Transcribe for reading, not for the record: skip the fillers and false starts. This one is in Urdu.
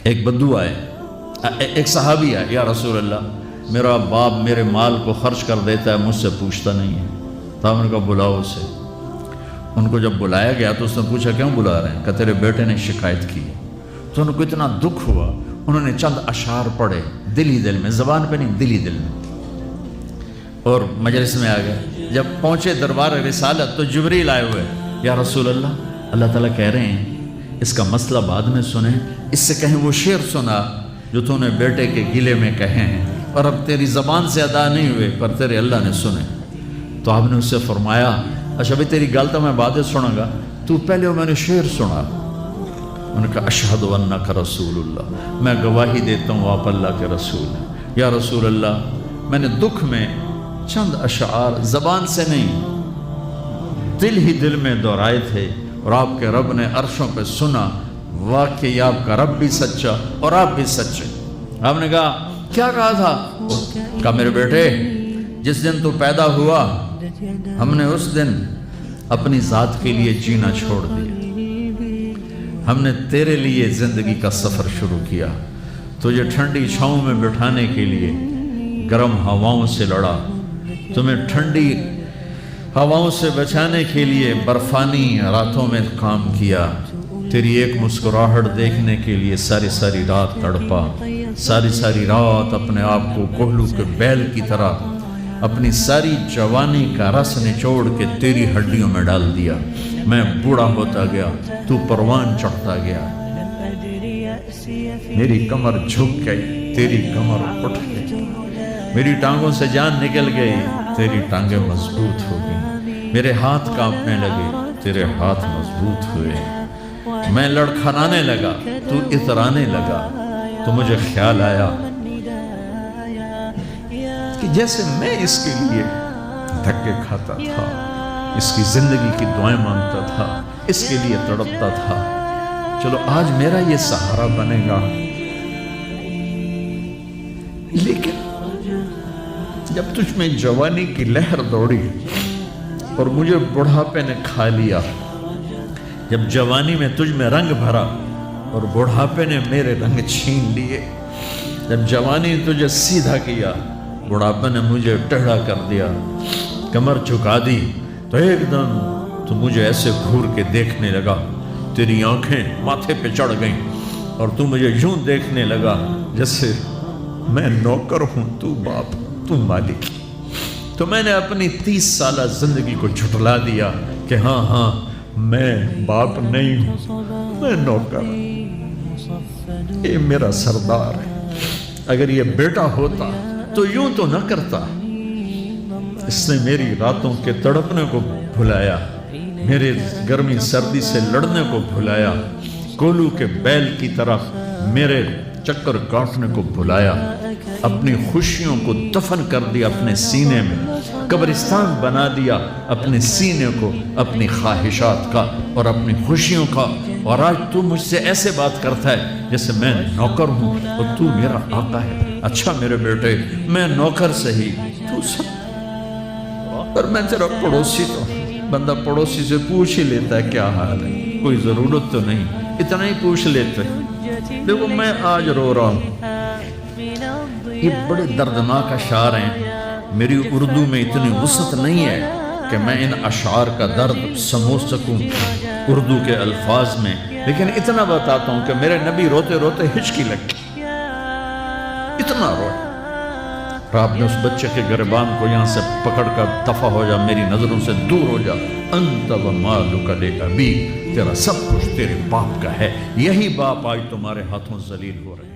ایک بدو آئے، ایک صحابی آئے، یا رسول اللہ میرا باپ میرے مال کو خرچ کر دیتا ہے، مجھ سے پوچھتا نہیں ہے۔ تو ہم نے کہا بلاؤ اسے۔ ان کو جب بلایا گیا تو اس نے پوچھا کیوں بلا رہے ہیں؟ کہ تیرے بیٹے نے شکایت کی۔ تو ان کو اتنا دکھ ہوا، انہوں نے چند اشعار پڑھے دل ہی دل میں، زبان پہ نہیں، دل ہی دل میں، اور مجلس میں آ گئے۔ جب پہنچے دربار رسالت تو جبریل آئے ہوئے، یا رسول اللہ تعالیٰ کہہ رہے ہیں اس کا مسئلہ بعد میں سنیں، اس سے کہیں وہ شعر سنا جو تو نے بیٹے کے گلے میں کہے ہیں اور اب تیری زبان سے ادا نہیں ہوئے پر تیرے اللہ نے سنے۔ تو آپ نے اس سے فرمایا اچھا بھئی تیری گل تو میں بعد سنوں گا، تو پہلے میں نے شعر سنا۔ انہوں نے کہا اشہد انک رسول اللہ، میں گواہی دیتا ہوں آپ اللہ کے رسول ہیں۔ یا رسول اللہ میں نے دکھ میں چند اشعار زبان سے نہیں دل ہی دل میں دہرائے تھے اور آپ کے رب نے عرشوں پہ سنا، واقعی آپ کا رب بھی سچا اور آپ بھی سچے۔ آپ نے کہا کیا کہا تھا؟ کہا میرے بیٹے جس دن تو پیدا ہوا ہم نے اس دن اپنی ذات کے لیے جینا چھوڑ دیا، ہم نے تیرے لیے زندگی کا سفر شروع کیا، تجھے ٹھنڈی چھاؤں میں بٹھانے کے لیے گرم ہواؤں سے لڑا، تمہیں ٹھنڈی ہواؤں سے بچانے کے لیے برفانی راتوں میں کام کیا، تیری ایک مسکراہٹ دیکھنے کے لیے ساری رات تڑپا، ساری رات اپنے آپ کو کوہلو کے بیل کی طرح اپنی ساری جوانی کا رس نچوڑ کے تیری ہڈیوں میں ڈال دیا۔ میں بوڑھا ہوتا گیا، تو پروان چڑھتا گیا، میری کمر جھک گئی، تیری کمر اٹھ گئی، میری ٹانگوں سے جان نکل گئی، تیری ٹانگیں مضبوط ہو گئی، میرے ہاتھ کانپنے لگے، تیرے ہاتھ مضبوط ہوئے، میں لڑکھڑانے لگا، تو اترانے لگا، تو مجھے خیال آیا کہ جیسے میں اس کے لیے دھکے کھاتا تھا، اس کی زندگی کی دعائیں مانگتا تھا، اس کے لیے تڑپتا تھا، چلو آج میرا یہ سہارا بنے گا۔ لیکن جب تجھ میں جوانی کی لہر دوڑی اور مجھے بڑھاپے نے کھا لیا، جب جوانی میں تجھ میں رنگ بھرا اور بڑھاپے نے میرے رنگ چھین لیے، جب جوانی تجھے سیدھا کیا بڑھاپے نے مجھے ٹیڑھا کر دیا، کمر جھکا دی، تو ایک دم تو مجھے ایسے گھور کے دیکھنے لگا، تیری آنکھیں ماتھے پہ چڑھ گئیں اور تو مجھے یوں دیکھنے لگا جیسے میں نوکر ہوں، تو باپ، تو مالک۔ تو میں نے اپنی 30 سالہ زندگی کو جھٹلا دیا کہ ہاں میں باپ نہیں ہوں، میں نوکر، یہ میرا سردار ہے، اگر یہ بیٹا ہوتا تو یوں تو نہ کرتا۔ اس نے میری راتوں کے تڑپنے کو بھلایا، میرے گرمی سردی سے لڑنے کو بھلایا، کولو کے بیل کی طرف میرے چکر کاٹنے کو بھلایا، اپنی خوشیوں کو دفن کر دیا اپنے سینے میں، قبرستان بنا دیا اپنے سینے کو، اپنی خواہشات کا اور اپنی خوشیوں کا، اور آج تو مجھ سے ایسے بات کرتا ہے جیسے میں نوکر ہوں اور تو میرا آقا ہے۔ اچھا میرے بیٹے میں نوکر سہی، تو سب، پر میں تیرا پڑوسی تو، بندہ پڑوسی سے پوچھ ہی لیتا ہے کیا حال ہے، کوئی ضرورت تو نہیں، اتنا ہی پوچھ لیتے۔ دیکھو میں آج رو رہا ہوں، یہ بڑے دردناک اشعار ہیں، میری اردو میں اتنی وسعت نہیں ہے کہ میں ان اشعار کا درد سمجھ سکوں اردو کے الفاظ میں، لیکن اتنا بتاتا ہوں کہ میرے نبی روتے روتے ہچکی لگ گئی، اتنا روئے۔ آپ نے اس بچے کے گریبان کو یہاں سے پکڑ کر دفع ہو جا، میری نظروں سے دور ہو جا، انت و مالک لابیک، تیرا سب کچھ تیرے باپ کا ہے، یہی باپ آج تمہارے ہاتھوں ذلیل ہو رہے ہیں۔